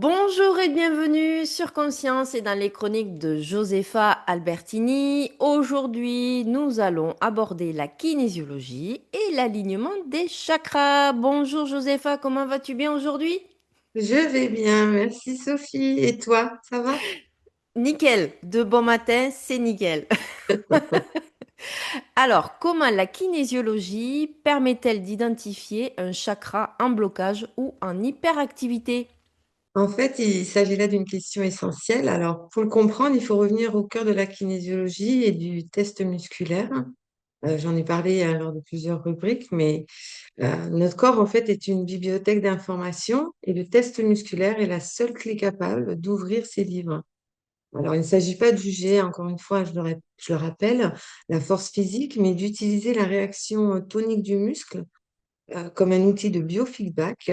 Bonjour et bienvenue sur Conscience et dans les chroniques de Josefa Albertini. Aujourd'hui, nous allons aborder la kinésiologie et l'alignement des chakras. Bonjour Josefa, comment vas-tu bien aujourd'hui? Je vais bien, merci Sophie. Et toi, ça va? Nickel, de bon matin, c'est nickel. Alors, comment la kinésiologie permet-elle d'identifier un chakra en blocage ou en hyperactivité? En fait, il s'agit là d'une question essentielle. Alors, pour le comprendre, il faut revenir au cœur de la kinésiologie et du test musculaire. J'en ai parlé lors de plusieurs rubriques, mais notre corps, en fait, est une bibliothèque d'informations et le test musculaire est la seule clé capable d'ouvrir ces livres. Alors, il ne s'agit pas de juger, encore une fois, je le rappelle, la force physique, mais d'utiliser la réaction tonique du muscle comme un outil de biofeedback.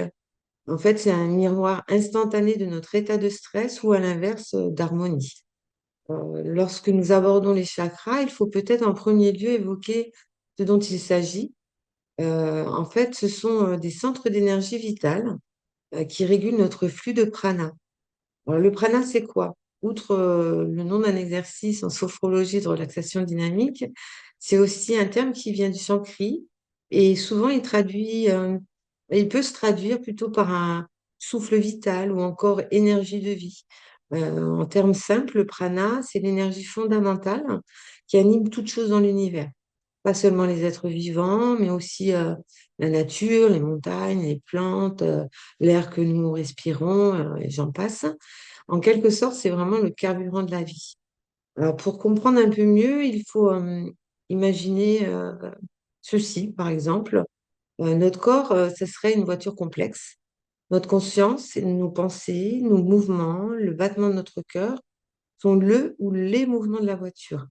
En fait, c'est un miroir instantané de notre état de stress ou à l'inverse d'harmonie. Lorsque nous abordons les chakras, il faut peut-être en premier lieu évoquer ce dont il s'agit. En fait, ce sont des centres d'énergie vitale qui régulent notre flux de prana. Alors, le prana, c'est quoi? Outre le nom d'un exercice en sophrologie de relaxation dynamique, c'est aussi un terme qui vient du sanskrit et souvent il peut se traduire plutôt par un souffle vital ou encore énergie de vie. En termes simples, le prana, c'est l'énergie fondamentale qui anime toute chose dans l'univers. Pas seulement les êtres vivants, mais aussi la nature, les montagnes, les plantes, l'air que nous respirons, et j'en passe. En quelque sorte, c'est vraiment le carburant de la vie. Alors, pour comprendre un peu mieux, il faut imaginer ceci, par exemple. Notre corps, ce serait une voiture complexe. Notre conscience, nos pensées, nos mouvements, le battement de notre cœur sont le ou les mouvements de la voiture,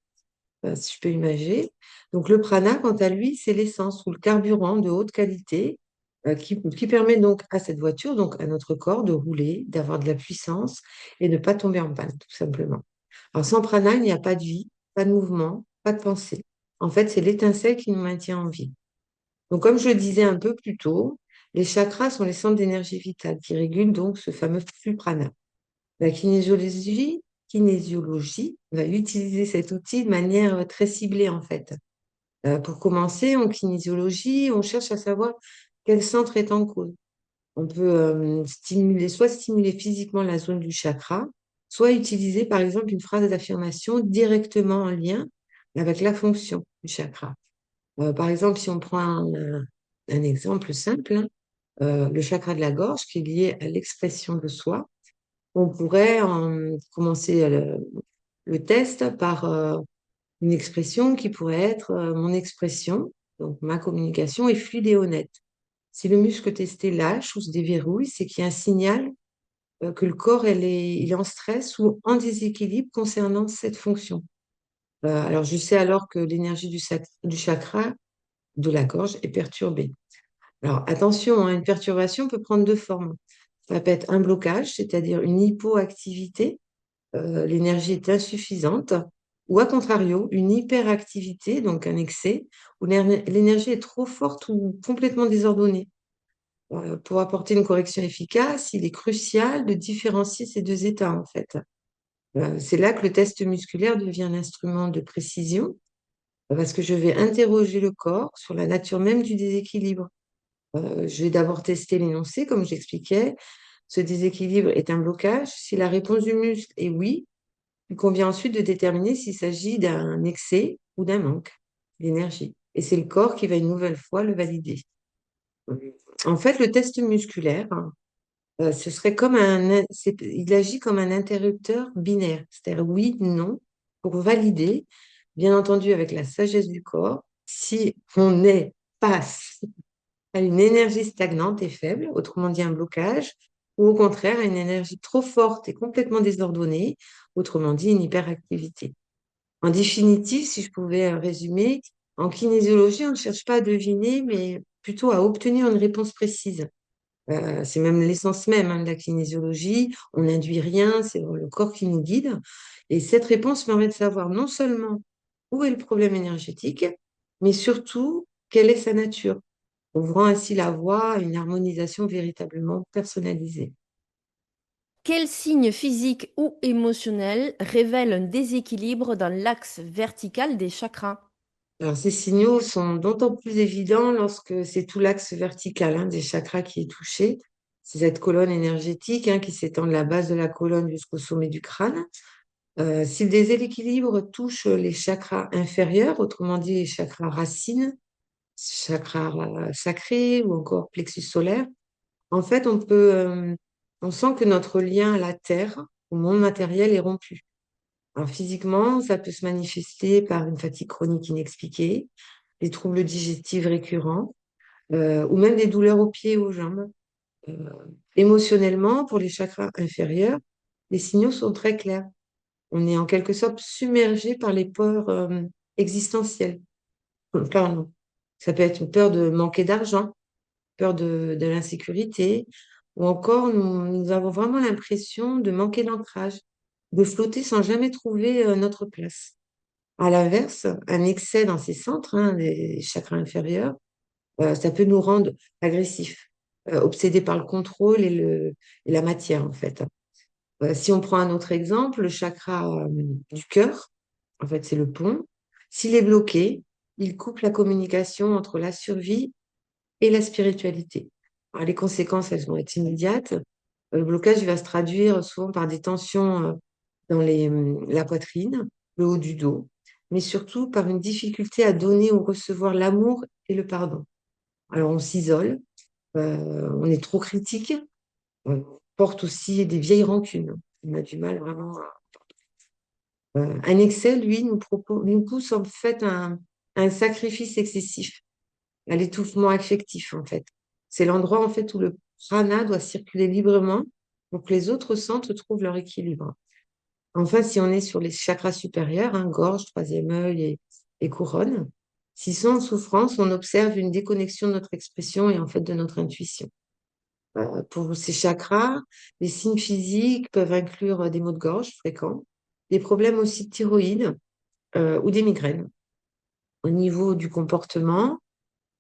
si je peux imaginer. Donc, le prana, quant à lui, c'est l'essence ou le carburant de haute qualité qui permet donc à cette voiture, donc à notre corps, de rouler, d'avoir de la puissance et de ne pas tomber en panne, tout simplement. Alors, sans prana, il n'y a pas de vie, pas de mouvement, pas de pensée. En fait, c'est l'étincelle qui nous maintient en vie. Donc, comme je le disais un peu plus tôt, les chakras sont les centres d'énergie vitale qui régulent donc ce fameux flux prana. La kinésiologie va utiliser cet outil de manière très ciblée, en fait. Pour commencer, en kinésiologie, on cherche à savoir quel centre est en cause. On peut soit stimuler physiquement la zone du chakra, soit utiliser par exemple une phrase d'affirmation directement en lien avec la fonction du chakra. Par exemple, si on prend un exemple simple, hein, le chakra de la gorge qui est lié à l'expression de soi, on pourrait commencer le test par une expression qui pourrait être mon expression, donc ma communication est fluide et honnête. Si le muscle testé lâche ou se déverrouille, c'est qu'il y a un signal que le corps il est en stress ou en déséquilibre concernant cette fonction. Alors, je sais alors que l'énergie du chakra de la gorge est perturbée. Alors, attention, hein, une perturbation peut prendre deux formes. Ça peut être un blocage, c'est-à-dire une hypoactivité, l'énergie est insuffisante, ou à contrario, une hyperactivité, donc un excès, où l'énergie est trop forte ou complètement désordonnée. Pour apporter une correction efficace, il est crucial de différencier ces deux états, en fait. C'est là que le test musculaire devient un instrument de précision, parce que je vais interroger le corps sur la nature même du déséquilibre. Je vais d'abord tester l'énoncé, comme j'expliquais. Ce déséquilibre est un blocage. Si la réponse du muscle est oui, il convient ensuite de déterminer s'il s'agit d'un excès ou d'un manque d'énergie. Et c'est le corps qui va une nouvelle fois le valider. En fait, le test musculaire, ce serait il agit comme un interrupteur binaire, c'est-à-dire oui, non, pour valider, bien entendu avec la sagesse du corps, si on est passe à une énergie stagnante et faible, autrement dit un blocage, ou au contraire à une énergie trop forte et complètement désordonnée, autrement dit une hyperactivité. En définitive, si je pouvais résumer, en kinésiologie, on ne cherche pas à deviner, mais plutôt à obtenir une réponse précise. C'est même l'essence même hein, de la kinésiologie. On n'induit rien, c'est le corps qui nous guide. Et cette réponse permet de savoir non seulement où est le problème énergétique, mais surtout quelle est sa nature, ouvrant ainsi la voie à une harmonisation véritablement personnalisée. Quel signe physique ou émotionnel révèle un déséquilibre dans l'axe vertical des chakras? Alors, ces signaux sont d'autant plus évidents lorsque c'est tout l'axe vertical des chakras qui est touché. C'est cette colonne énergétique qui s'étend de la base de la colonne jusqu'au sommet du crâne. Si le déséquilibre touche les chakras inférieurs, autrement dit les chakras racines, chakras sacrés ou encore plexus solaire, en fait, on sent que notre lien à la terre, au monde matériel, est rompu. Alors, physiquement, ça peut se manifester par une fatigue chronique inexpliquée, des troubles digestifs récurrents, ou même des douleurs aux pieds et aux jambes. Euh, Émotionnellement, pour les chakras inférieurs, les signaux sont très clairs. On est en quelque sorte submergé par les peurs existentielles. Pardon. Ça peut être une peur de manquer d'argent, peur de l'insécurité, ou encore nous avons vraiment l'impression de manquer d'ancrage, de flotter sans jamais trouver notre place. À l'inverse, un excès dans ces centres, les chakras inférieurs, ça peut nous rendre agressifs, obsédés par le contrôle et la matière, en fait. Si on prend un autre exemple, le chakra du cœur, en fait, c'est le pont. S'il est bloqué, il coupe la communication entre la survie et la spiritualité. Alors, les conséquences, elles vont être immédiates. Le blocage il va se traduire souvent par des tensions dans la poitrine, le haut du dos, mais surtout par une difficulté à donner ou recevoir l'amour et le pardon. Alors, on s'isole, on est trop critique, on porte aussi des vieilles rancunes. On a du mal vraiment. Un excès, lui, nous pousse en fait à un sacrifice excessif, à l'étouffement affectif, en fait. C'est l'endroit, en fait, où le prana doit circuler librement pour que les autres centres trouvent leur équilibre. Enfin, si on est sur les chakras supérieurs, gorge, troisième œil et couronne, s'ils sont en souffrance, on observe une déconnexion de notre expression et en fait de notre intuition. Pour ces chakras, les signes physiques peuvent inclure des maux de gorge fréquents, des problèmes aussi de thyroïde ou des migraines. Au niveau du comportement,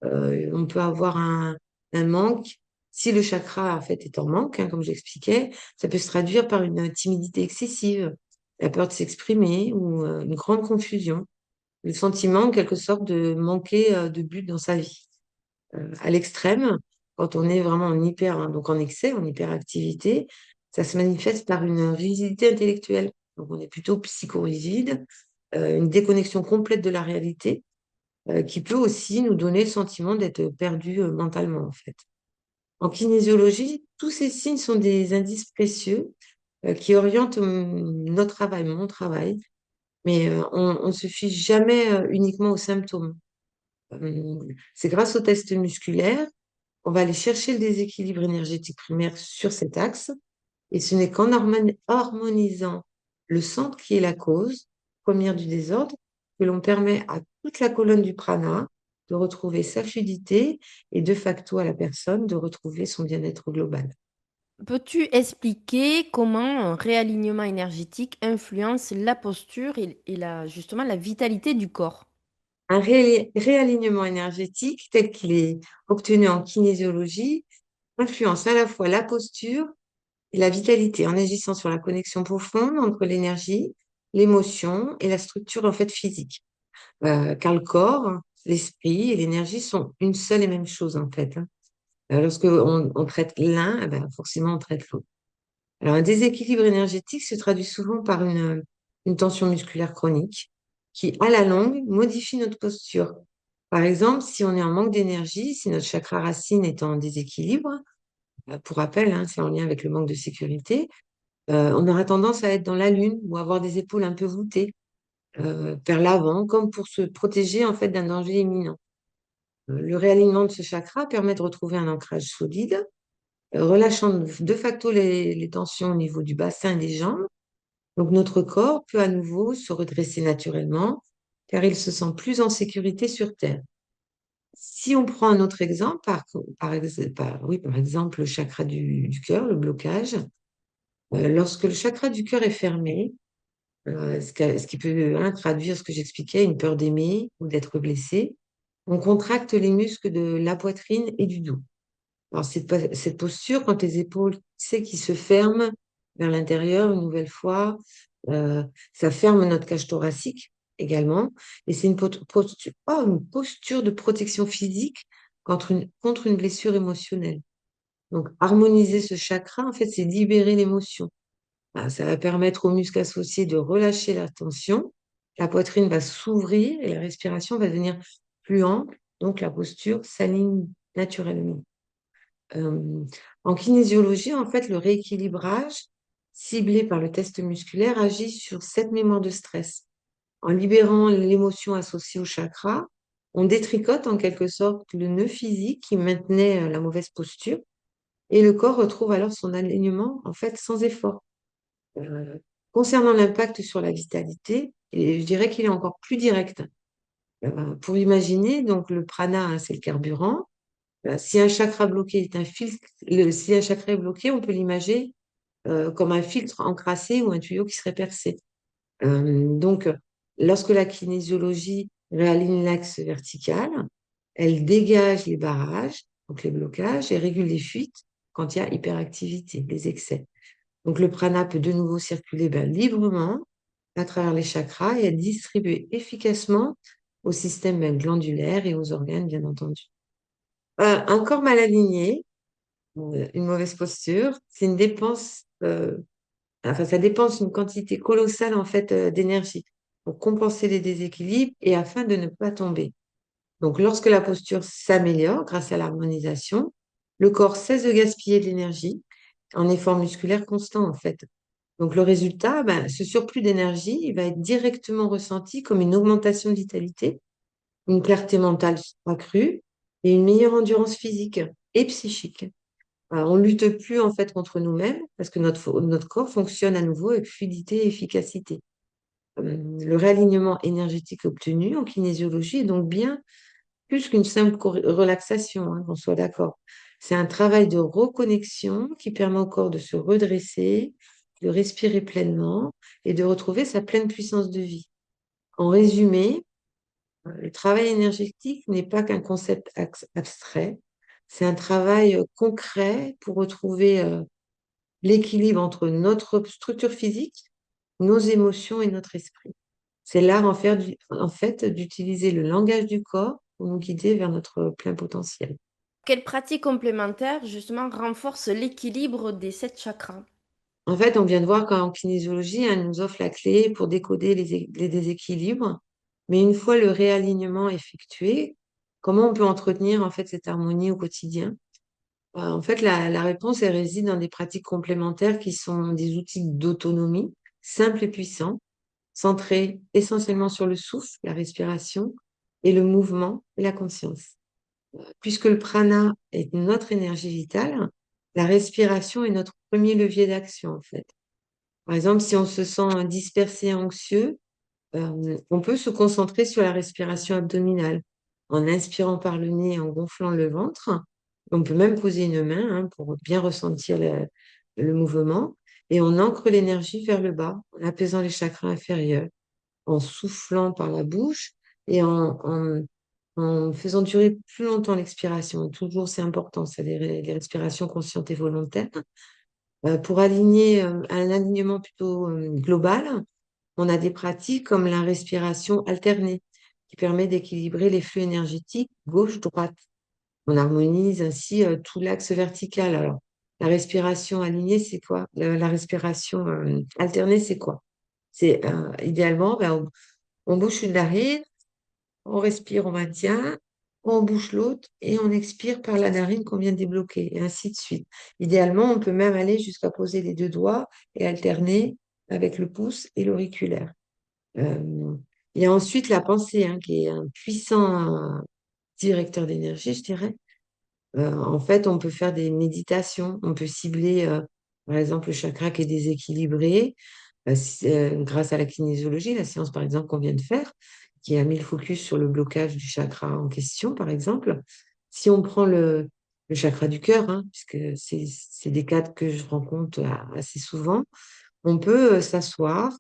on peut avoir un manque. Si le chakra, en fait, est en manque, comme j'expliquais, ça peut se traduire par une timidité excessive, la peur de s'exprimer ou une grande confusion, le sentiment, en quelque sorte, de manquer de but dans sa vie. À l'extrême, quand on est vraiment en donc en excès, en hyperactivité, ça se manifeste par une rigidité intellectuelle. Donc, on est plutôt psychorigide, une déconnexion complète de la réalité, qui peut aussi nous donner le sentiment d'être perdu mentalement, en fait. En kinésiologie, tous ces signes sont des indices précieux qui orientent notre travail, mon travail, mais on ne se fie jamais uniquement aux symptômes. C'est grâce aux tests musculaires qu'on va aller chercher le déséquilibre énergétique primaire sur cet axe, et ce n'est qu'en harmonisant le centre qui est la cause première du désordre que l'on permet à toute la colonne du prana de retrouver sa fluidité et de facto à la personne de retrouver son bien-être global. Peux-tu expliquer comment un réalignement énergétique influence la posture et justement la vitalité du corps? Un réalignement énergétique tel qu'il est obtenu en kinésiologie influence à la fois la posture et la vitalité en agissant sur la connexion profonde entre l'énergie, l'émotion et la structure en fait physique. Car le corps, l'esprit et l'énergie sont une seule et même chose en fait. Lorsque on traite l'un, forcément on traite l'autre. Alors un déséquilibre énergétique se traduit souvent par une tension musculaire chronique qui, à la longue, modifie notre posture. Par exemple, si on est en manque d'énergie, si notre chakra racine est en déséquilibre, pour rappel, c'est en lien avec le manque de sécurité, on aura tendance à être dans la lune ou avoir des épaules un peu voûtées vers l'avant, comme pour se protéger en fait d'un danger imminent. Le réalignement de ce chakra permet de retrouver un ancrage solide, relâchant de facto les tensions au niveau du bassin et des jambes. Donc notre corps peut à nouveau se redresser naturellement, car il se sent plus en sécurité sur Terre. Si on prend un autre exemple, par exemple le chakra du cœur, le blocage, lorsque le chakra du cœur est fermé, ce qui peut traduire ce que j'expliquais, une peur d'aimer ou d'être blessé, on contracte les muscles de la poitrine et du dos. Alors, cette posture, quand les épaules, qui se ferment, vers l'intérieur une nouvelle fois. Euh, Ça ferme notre cage thoracique également. Et c'est une posture de protection physique contre une blessure émotionnelle. Donc, harmoniser ce chakra, en fait, c'est libérer l'émotion. Ça va permettre aux muscles associés de relâcher la tension. La poitrine va s'ouvrir et la respiration va devenir plus ample. Donc, la posture s'aligne naturellement. Euh, En kinésiologie, en fait, le rééquilibrage ciblé par le test musculaire agit sur cette mémoire de stress. En libérant l'émotion associée au chakra, on détricote en quelque sorte le nœud physique qui maintenait la mauvaise posture et le corps retrouve alors son alignement en fait sans effort. Euh, Concernant l'impact sur la vitalité, et je dirais qu'il est encore plus direct. Pour imaginer, donc le prana, hein, c'est le carburant. Si un chakra bloqué est un filtre, si un chakra est bloqué, on peut l'imager comme un filtre encrassé ou un tuyau qui serait percé. Donc, lorsque la kinésiologie réaligne l'axe vertical, elle dégage les barrages, donc les blocages, et régule les fuites quand il y a hyperactivité, les excès. Donc, le prana peut de nouveau circuler librement à travers les chakras et être distribué efficacement au système glandulaire et aux organes, bien entendu. Un corps mal aligné, une mauvaise posture, c'est une dépense, enfin, ça dépense une quantité colossale en fait d'énergie pour compenser les déséquilibres et afin de ne pas tomber. Donc, lorsque la posture s'améliore grâce à l'harmonisation, le corps cesse de gaspiller de l'énergie en effort musculaire constant en fait. Donc, le résultat, ce surplus d'énergie, il va être directement ressenti comme une augmentation de vitalité, une clarté mentale accrue et une meilleure endurance physique et psychique. On lutte plus en fait contre nous-mêmes parce que notre corps fonctionne à nouveau avec fluidité et efficacité. Le réalignement énergétique obtenu en kinésiologie est donc bien plus qu'une simple relaxation, hein, qu'on soit d'accord. C'est un travail de reconnexion qui permet au corps de se redresser, de respirer pleinement et de retrouver sa pleine puissance de vie. En résumé, le travail énergétique n'est pas qu'un concept abstrait, c'est un travail concret pour retrouver l'équilibre entre notre structure physique, nos émotions et notre esprit. C'est l'art en fait d'utiliser le langage du corps pour nous guider vers notre plein potentiel. Quelle pratique complémentaire, justement, renforce l'équilibre des 7 chakras? En fait, on vient de voir qu'en kinésiologie, elle nous offre la clé pour décoder les déséquilibres. Mais une fois le réalignement effectué, comment on peut entretenir en fait cette harmonie au quotidien? En fait, la réponse, elle réside dans des pratiques complémentaires qui sont des outils d'autonomie simples et puissants, centrés essentiellement sur le souffle, la respiration et le mouvement et la conscience. Puisque le prana est notre énergie vitale, la respiration est notre premier levier d'action, en fait. Par exemple, si on se sent dispersé, anxieux, on peut se concentrer sur la respiration abdominale en inspirant par le nez, en gonflant le ventre. On peut même poser une main hein, pour bien ressentir le mouvement et on ancre l'énergie vers le bas en apaisant les chakras inférieurs, en soufflant par la bouche et en faisant durer plus longtemps l'expiration. Toujours, c'est important, c'est les respirations conscientes et volontaires. Pour aligner un alignement plutôt global, on a des pratiques comme la respiration alternée, qui permet d'équilibrer les flux énergétiques gauche-droite. On harmonise ainsi tout l'axe vertical. Alors, la respiration alignée, c'est quoi? La respiration alternée, c'est quoi? C'est idéalement, on bouche une narine, on respire, on maintient, on bouche l'autre et on expire par la narine qu'on vient de débloquer, et ainsi de suite. Idéalement, on peut même aller jusqu'à poser les deux doigts et alterner avec le pouce et l'auriculaire. Euh, il y a ensuite la pensée, hein, qui est un puissant directeur d'énergie, je dirais. En fait, on peut faire des méditations, on peut cibler, par exemple, le chakra qui est déséquilibré, grâce à la kinésiologie, la séance, par exemple, qu'on vient de faire, qui a mis le focus sur le blocage du chakra en question, par exemple. Si on prend le chakra du cœur, hein, puisque c'est des cas que je rencontre assez souvent, on peut s'asseoir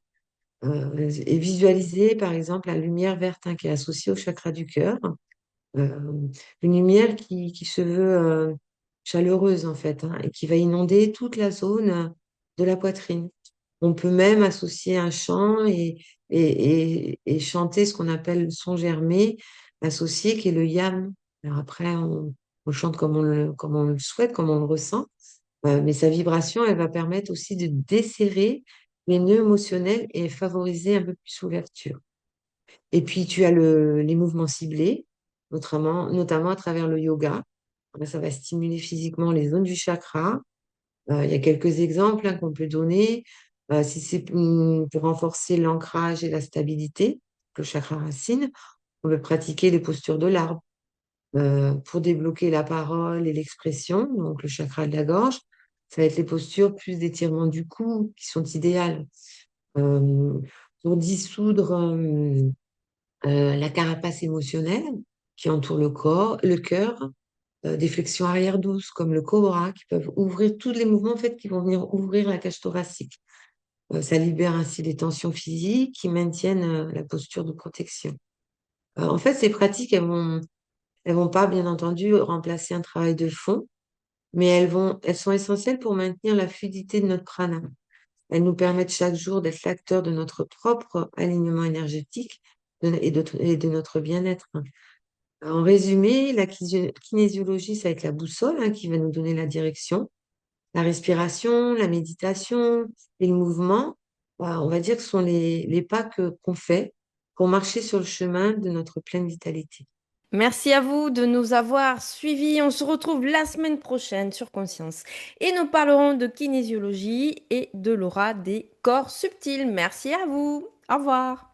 et visualiser, par exemple, la lumière verte hein, qui est associée au chakra du cœur. Euh, une lumière qui se veut chaleureuse, en fait, hein, et qui va inonder toute la zone de la poitrine. On peut même associer un chant et chanter ce qu'on appelle le son germé associé, qui est le yam. Alors après, on chante comme on le souhaite, comme on le ressent, mais sa vibration, elle va permettre aussi de desserrer les nœuds émotionnels et favoriser un peu plus l'ouverture. Et puis, tu as les mouvements ciblés, notamment à travers le yoga. Là, ça va stimuler physiquement les zones du chakra. Il y a quelques exemples hein, qu'on peut donner. Si c'est pour renforcer l'ancrage et la stabilité, le chakra racine, on peut pratiquer les postures de l'arbre. Pour débloquer la parole et l'expression, donc le chakra de la gorge, ça va être les postures plus d'étirement du cou qui sont idéales. Euh, pour dissoudre la carapace émotionnelle qui entoure le corps, le cœur, des flexions arrière douces comme le cobra qui peuvent ouvrir tous les mouvements en fait qui vont venir ouvrir la cage thoracique. Ça libère ainsi les tensions physiques qui maintiennent la posture de protection. En fait, ces pratiques, elles vont pas, bien entendu, remplacer un travail de fond, mais elles sont essentielles pour maintenir la fluidité de notre prana. Elles nous permettent chaque jour d'être l'acteur de notre propre alignement énergétique et de notre bien-être. En résumé, la kinésiologie, ça va être la boussole hein, qui va nous donner la direction. La respiration, la méditation et le mouvement, on va dire que ce sont les pas qu'on fait pour marcher sur le chemin de notre pleine vitalité. Merci à vous de nous avoir suivis. On se retrouve la semaine prochaine sur Conscience et nous parlerons de kinésiologie et de l'aura des corps subtils. Merci à vous. Au revoir.